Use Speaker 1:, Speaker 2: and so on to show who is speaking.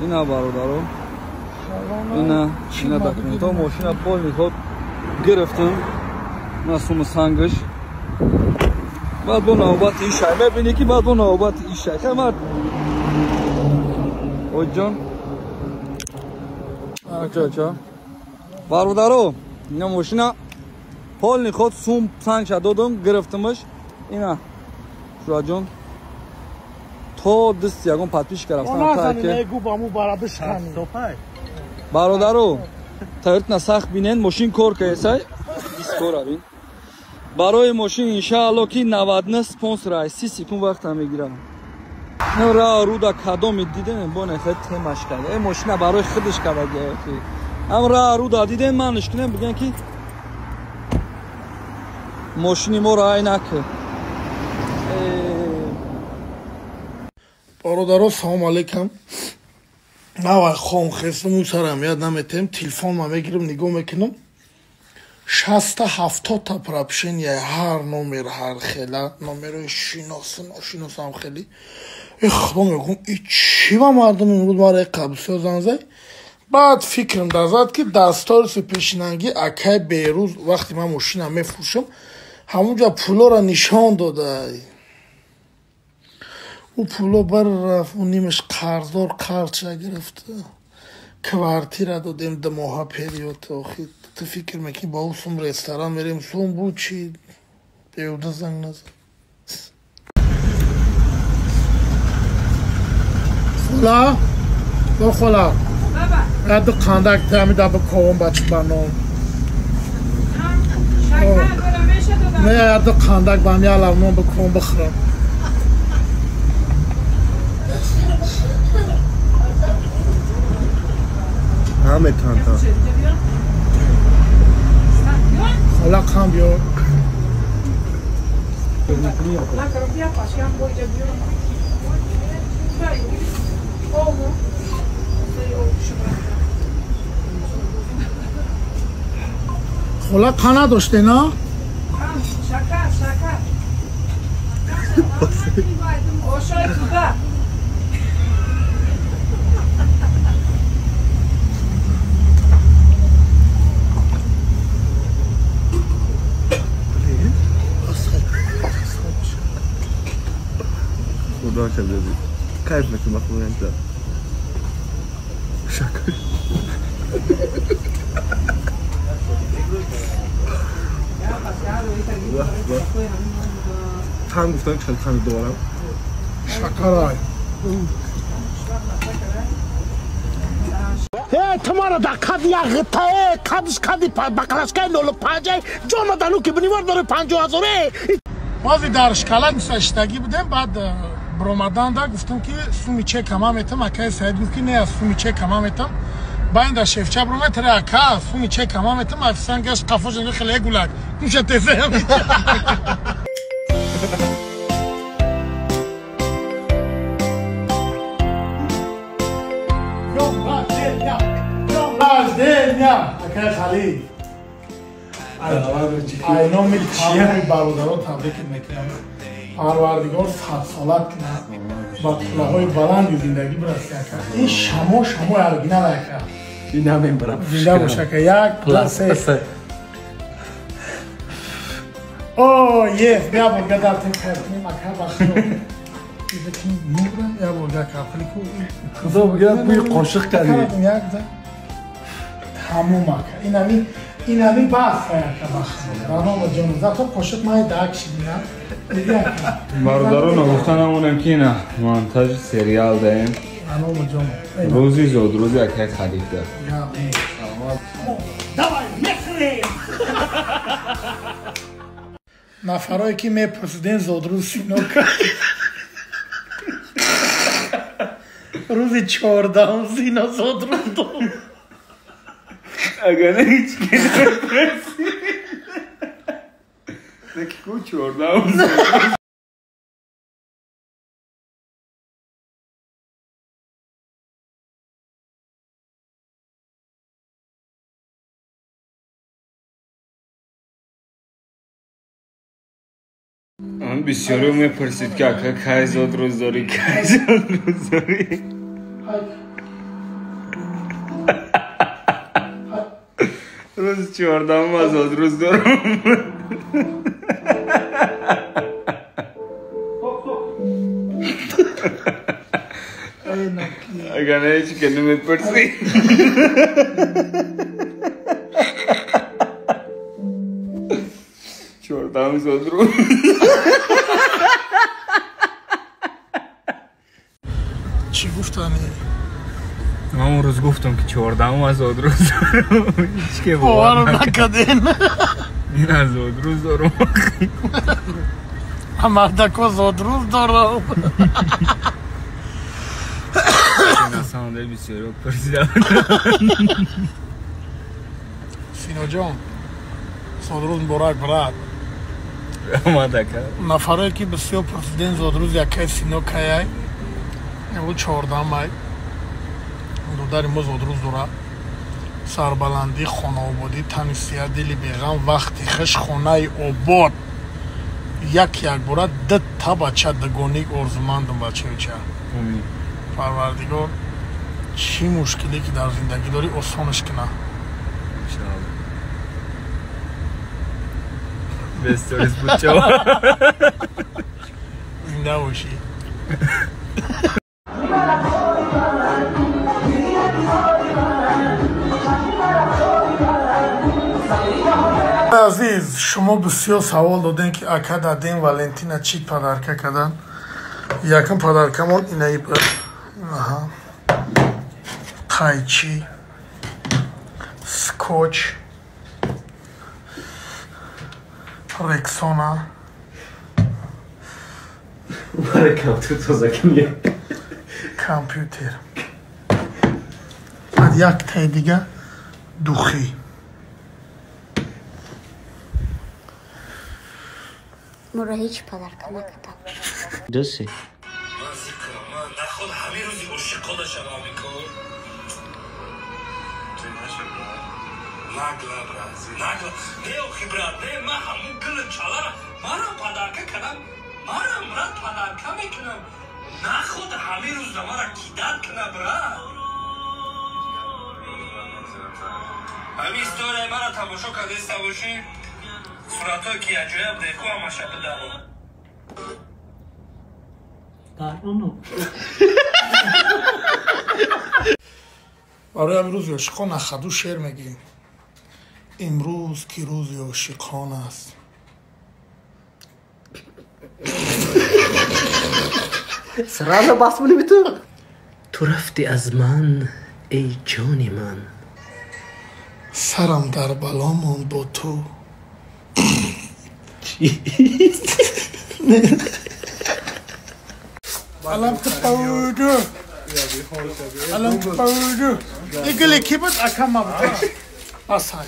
Speaker 1: اینا برادرو اینا دکمنتا ماشین پول میخواد گرفتم نسوم سنگش بعد با نوبت این شای ببینی که بعد با نوبت این شای خمد اوجان چا برادرو اینا ماشین پول میخواد سوم سنگ شد دادم گرفتمش اینا شو جان تو دست یگون پاتیش گرفتم تا که
Speaker 2: نگو با مو برابش کنی
Speaker 1: برادرو تایرت نسخ بینن ماشین کار کیسای اسکور ابین برای ماشین ان شاء الله کی 90 سپانسر ای 30 سکند وقت میگیرم نه را رودا کدام دیدن بونه خط مشکل ای ماشین برای خودش کرده کی ام را رودا دیدن منش کنم بگن کی ماشین ما را عینک
Speaker 2: برادرو سلام علیکم نه خون خستم سرم یاد نمیتم تلفن ما میگیرم نگاه میکنم 60 70 تا پراپشن یا هر نمر هر خیلی نمر شناسم خیلی خدا میگم چی و مردم امروز برای قبل زنزای بعد فکرم دازد که دستار پیشنهادی اکای بیروز وقتی من ماشینم میفروشم همونجا پولا را نشان داده او پولا بر رفت اون نیمش قرضدار قرض گرفته کوارتیر دادیم 2 ماه پریود آخی تو فکر میکنی با او سوم رستوران میریم سوم بود چی بیوده زنگ نزد خلا با خلا یاد قاندک تامی دا بکوام بچه بانو نه یاد قاندک بامی علم نون بکوام بخرم همه تانتا حالا کامبیو حالا کانا داشته نه؟
Speaker 3: شکر اوشای کوبا
Speaker 1: خدا شده بید کیف میکنم بخواه انتا شکر هم گفتن که خیلی دارم
Speaker 2: شکر های تمارا دا کد یا غطایه کدی بقلشکای 05 جانا دانو که بنیوار داره 50,000 بازی در شکلک میساشتگی بودم بعد برامدان دا گفتم که سومی چه کما میتم اکای سعید گفت که نه سومی چه کما میتم باید در شفچه برامه تره اکا سومی چه کما میتم افسان گشت قفاش انگه خیلی گولک میشه تیزه همیتم اکای خالی اینا می تمام برادران تبریک میکنم پروردگار 100 سالت با کلاهای بلند زندگی برسه این شما ارگینه نکرد
Speaker 1: این همین برم
Speaker 2: زنده باشه که 1 2 3 اوه یس بیا بولگا در تیم خیلی مکر بخشو بکنیم نورا یا بولگا کافلی کو
Speaker 1: خدا بگیرم بوی قاشق کردی
Speaker 2: تموم اکر این همی بحث که بخشم برنامه جانو زیادتا قاشق مای دک شدیم
Speaker 1: برادران گفتن همونم که نه مانتاج سریال داریم روزی زود روزی اکه خریده
Speaker 2: نفرهایی که میپرسیدن زود روز سینو کرد روزی 14 سینا زود روز دو
Speaker 1: اگر نه هیچ که نپرسی نکی کو 14 من بسیاری میپرسید که اکا که زاد روز داری که زاد روز داری
Speaker 4: روز 14 آزاد روز دارم اگر نه هیچی که نمیپرسی 14 آزاد روز
Speaker 2: چی گفتنی؟
Speaker 4: من اون روز گفتم که 14 آزاد روز دارم هیچ که
Speaker 2: باورم نکردین
Speaker 4: این آزاد روز دارم
Speaker 2: مردک آزاد روز دارم
Speaker 4: نسان دل بسیاری پرسیدم
Speaker 2: سینا جان زادروز مبارک برات
Speaker 4: آماده کرد
Speaker 2: نفره که بسیار پرسیدین زادروز یکی سینا کیای او 14 مای دوداری ما زادروز داره سربلندی خانه آبادی تنیسیه دلی بیغم وقتی خش خانه آباد یک برات 10 تا بچه دگونیک ارزمندم بچه چه پروردگار چی مشکلی که در زندگی داری آسانش کنه
Speaker 4: بسترس بود چه
Speaker 2: زنده باشی عزیز شما بسیار سوال دادین که اکا دادین والنتینا چی پدرکه کردن یکم پدرکمون اینایی پر قایچی سکوچ رکسونا کامپیوتر بعد یک تای دیگه دوخی
Speaker 5: مرا هیچ پدرکم نکردم
Speaker 6: درسته
Speaker 7: نخود همه روزی عشق خودشم میکن نگلا برازی نگلا نه اوخی براد نه من همون گل چالا مرا پدرکه کنم مرا مرد پدرکه میکنم نخود همه روز مرا کیدت کنم براد همین استوره مرا تماشا کردیسته باشی صورتها که عجایب دیکو همه شب دارم
Speaker 2: برای امروز عاشقان اخدو شعر میگیم امروز که روز عاشقان است
Speaker 6: سرانه بس بولی تو تو رفتی از من ای جانی من
Speaker 2: سرم در بلا ماند با تو الان تپاودو الان تپاودو ایگلی کی بود اکم ما بود بس های